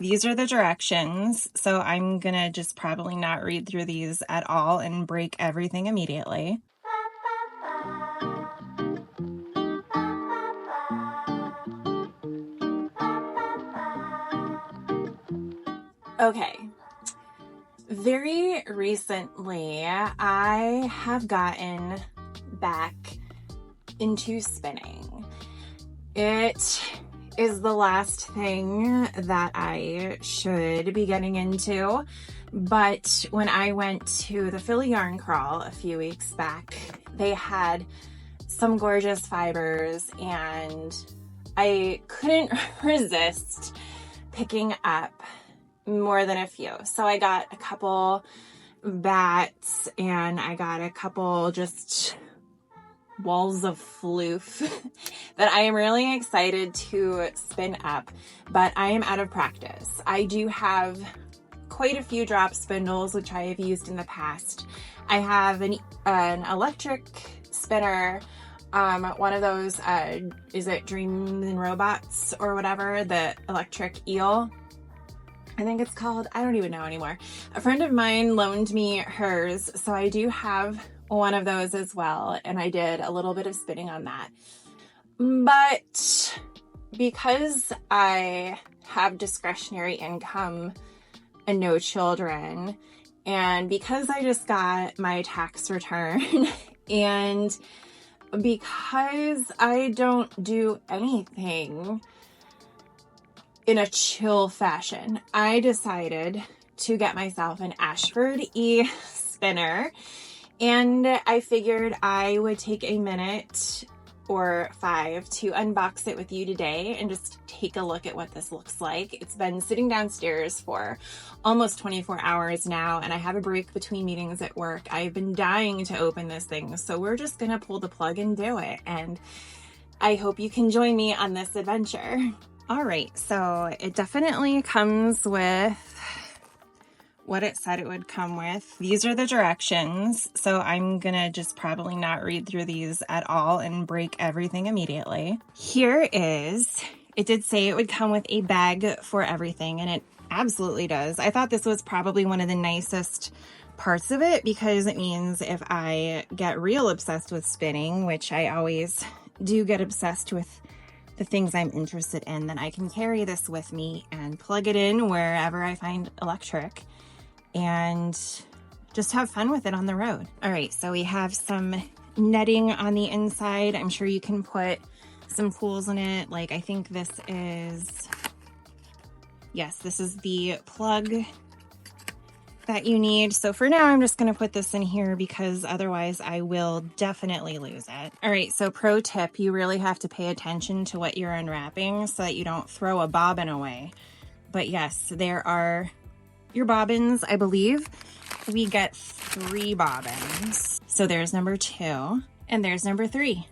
These are the directions, so I'm gonna just probably not read through these at all and break everything immediately. Okay. Very recently, I have gotten back into spinning. It is the last thing that I should be getting into, but when I went to the Philly Yarn Crawl a few weeks back, they had some gorgeous fibers and I couldn't resist picking up more than a few. So I got a couple bats and I got a couple just walls of floof that I am really excited to spin up, but I am out of practice. I do have quite a few drop spindles, which I have used in the past. I have an electric spinner, one of those, is it Dreams and Robots or whatever, the electric eel, I think it's called. I don't even know anymore. A friend of mine loaned me hers, so I do have one of those as well, and I did a little bit of spinning on that. But because I have discretionary income and no children, and because I just got my tax return, and because I don't do anything in a chill fashion, I decided to get myself an Ashford spinner. And I figured I would take a minute or 5 to unbox it with you today and just take a look at what this looks like. It's been sitting downstairs for almost 24 hours now, and I have a break between meetings at work. I've been dying to open this thing, so we're just gonna pull the plug and do it. And I hope you can join me on this adventure. All right, so it definitely comes with what it said it would come with. These are the directions, so I'm gonna just probably not read through these at all and break everything immediately. Here is, it did say it would come with a bag for everything, and it absolutely does. I thought this was probably one of the nicest parts of it because it means if I get real obsessed with spinning, which I always do get obsessed with the things I'm interested in, then I can carry this with me and plug it in wherever I find electric and just have fun with it on the road. All right, so we have some netting on the inside. I'm sure you can put some tools in it. Like I think this is, yes, this is the plug that you need. So for now, I'm just gonna put this in here because otherwise I will definitely lose it. All right, so pro tip, you really have to pay attention to what you're unwrapping so that you don't throw a bobbin away. But yes, there are your bobbins, I believe. We get 3 bobbins. So there's number 2 and there's number 3.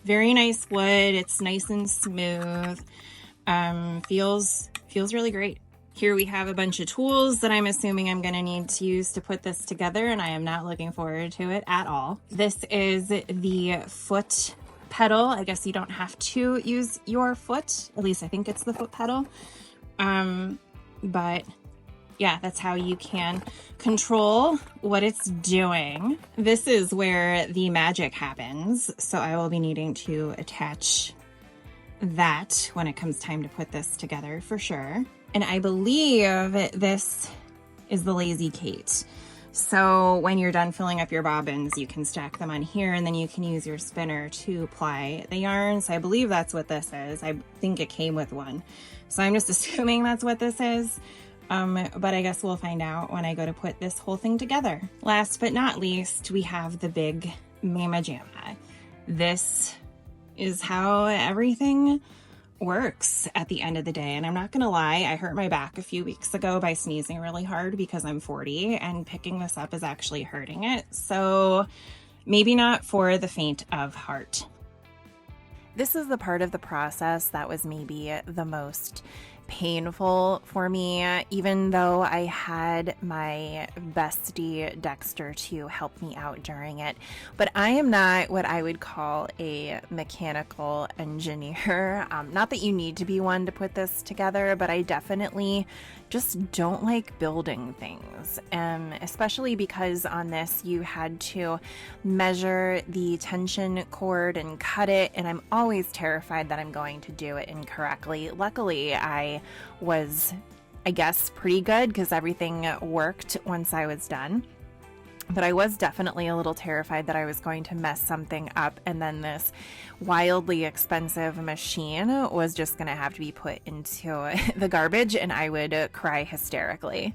Very nice wood. It's nice and smooth. Feels really great. Here we have a bunch of tools that I'm assuming I'm going to need to use to put this together, and I am not looking forward to it at all. This is the foot pedal. I guess you don't have to use your foot. At least I think it's the foot pedal. But yeah, that's how you can control what it's doing. This is where the magic happens. So I will be needing to attach that when it comes time to put this together for sure. And I believe this is the Lazy Kate. So when you're done filling up your bobbins, you can stack them on here and then you can use your spinner to apply the yarn. So I believe that's what this is. I think it came with one. So I'm just assuming that's what this is. But I guess we'll find out when I go to put this whole thing together. Last but not least, we have the big Mama Jamma. This is how everything works at the end of the day. And I'm not gonna lie, I hurt my back a few weeks ago by sneezing really hard because I'm 40 and picking this up is actually hurting it. So maybe not for the faint of heart. This is the part of the process that was maybe the most painful for me, even though I had my bestie Dexter to help me out during it. But I am not what I would call a mechanical engineer. Not that you need to be one to put this together, but I definitely just don't like building things, especially because on this you had to measure the tension cord and cut it, and I'm always terrified that I'm going to do it incorrectly. Luckily, I was, I guess, pretty good because everything worked once I was done. But I was definitely a little terrified that I was going to mess something up, and then this wildly expensive machine was just going to have to be put into the garbage and I would cry hysterically.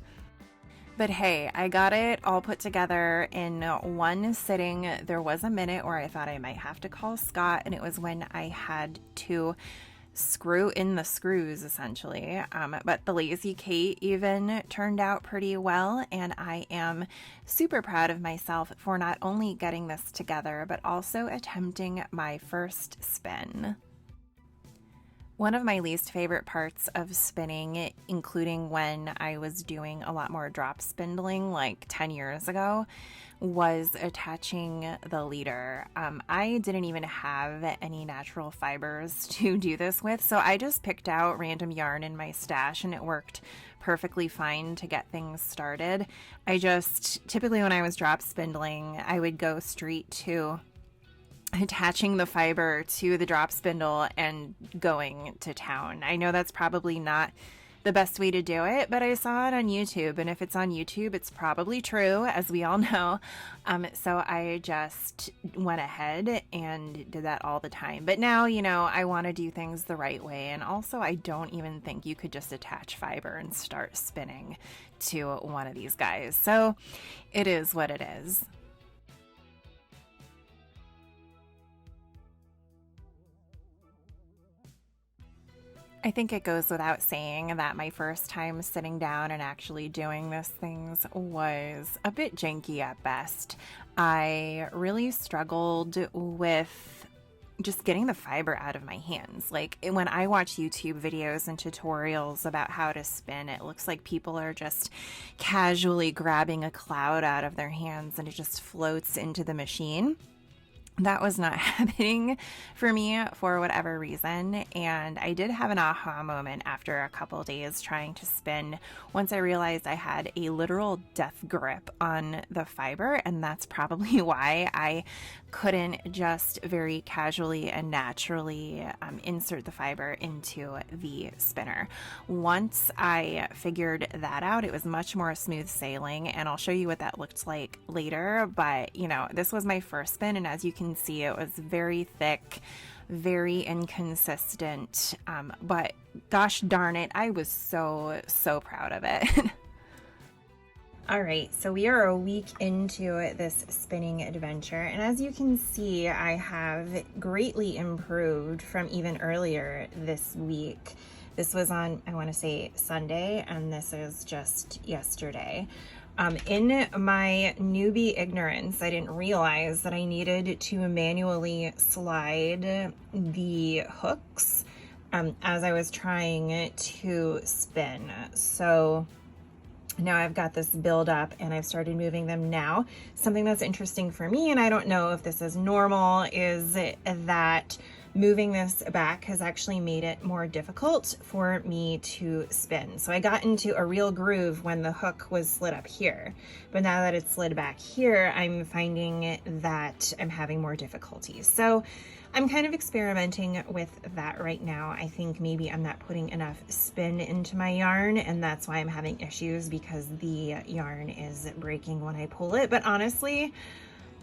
But hey, I got it all put together in one sitting. There was a minute where I thought I might have to call Scott, and it was when I had to screw in the screws, essentially. But the Lazy Kate even turned out pretty well, and I am super proud of myself for not only getting this together, but also attempting my first spin. One of my least favorite parts of spinning, including when I was doing a lot more drop spindling like 10 years ago, was attaching the leader. I didn't even have any natural fibers to do this with, so I just picked out random yarn in my stash and it worked perfectly fine to get things started. Typically when I was drop spindling, I would go straight to attaching the fiber to the drop spindle and going to town. I know that's probably not the best way to do it, but I saw it on YouTube, and if it's on YouTube, it's probably true, as we all know. So I just went ahead and did that all the time. But now, I want to do things the right way, and also I don't even think you could just attach fiber and start spinning to one of these guys. So it is what it is. I think it goes without saying that my first time sitting down and actually doing these things was a bit janky at best. I really struggled with just getting the fiber out of my hands. Like when I watch YouTube videos and tutorials about how to spin, it looks like people are just casually grabbing a cloud out of their hands and it just floats into the machine. That was not happening for me for whatever reason, and I did have an aha moment after a couple days trying to spin once I realized I had a literal death grip on the fiber, and that's probably why I couldn't just very casually and naturally insert the fiber into the spinner. Once I figured that out, it was much more smooth sailing, and I'll show you what that looked like later, but this was my first spin, and as you can see, it was very thick, very inconsistent, but gosh darn it, I was so proud of it. All right, so we are a week into this spinning adventure, and as you can see, I have greatly improved from even earlier this week. This was on, I want to say, Sunday, and this is just yesterday. In my newbie ignorance, I didn't realize that I needed to manually slide the hooks as I was trying to spin. So now I've got this build up and I've started moving them now. Something that's interesting for me, and I don't know if this is normal, is that moving this back has actually made it more difficult for me to spin. So I got into a real groove when the hook was slid up here, but now that it's slid back here, I'm finding that I'm having more difficulty. So I'm kind of experimenting with that right now. I think maybe I'm not putting enough spin into my yarn, and that's why I'm having issues, because the yarn is breaking when I pull it. But honestly,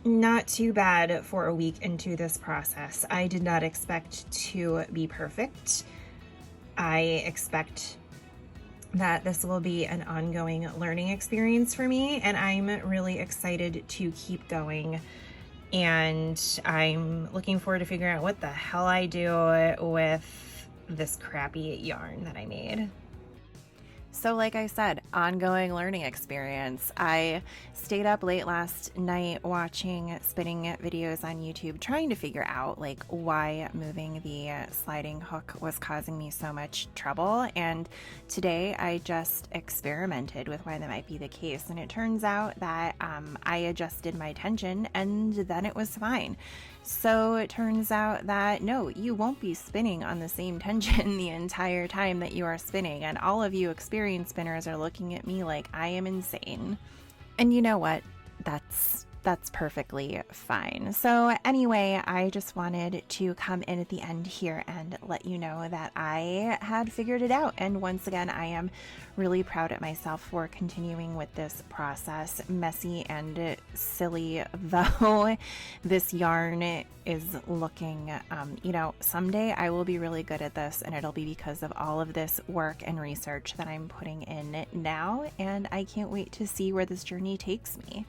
not too bad for a week into this process. I did not expect to be perfect. I expect that this will be an ongoing learning experience for me, and I'm really excited to keep going. And I'm looking forward to figuring out what the hell I do with this crappy yarn that I made. So like I said, ongoing learning experience. I stayed up late last night watching spinning videos on YouTube, trying to figure out like why moving the sliding hook was causing me so much trouble. And today I just experimented with why that might be the case. And it turns out that I adjusted my tension and then it was fine. So it turns out that no, you won't be spinning on the same tension the entire time that you are spinning. And all of you experienced spinners are looking at me like I am insane. And you know what? That's perfectly fine. So anyway, I just wanted to come in at the end here and let you know that I had figured it out. And once again, I am really proud of myself for continuing with this process. Messy and silly though this yarn is looking, someday I will be really good at this, and it'll be because of all of this work and research that I'm putting in now. And I can't wait to see where this journey takes me.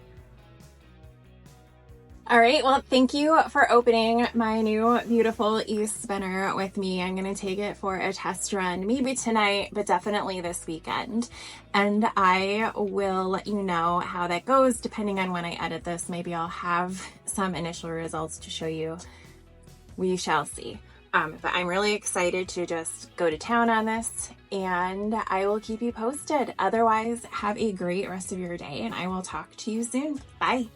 All right, well, thank you for opening my new beautiful e-spinner with me. I'm going to take it for a test run, maybe tonight, but definitely this weekend. And I will let you know how that goes depending on when I edit this. Maybe I'll have some initial results to show you. We shall see. But I'm really excited to just go to town on this, and I will keep you posted. Otherwise, have a great rest of your day, and I will talk to you soon. Bye.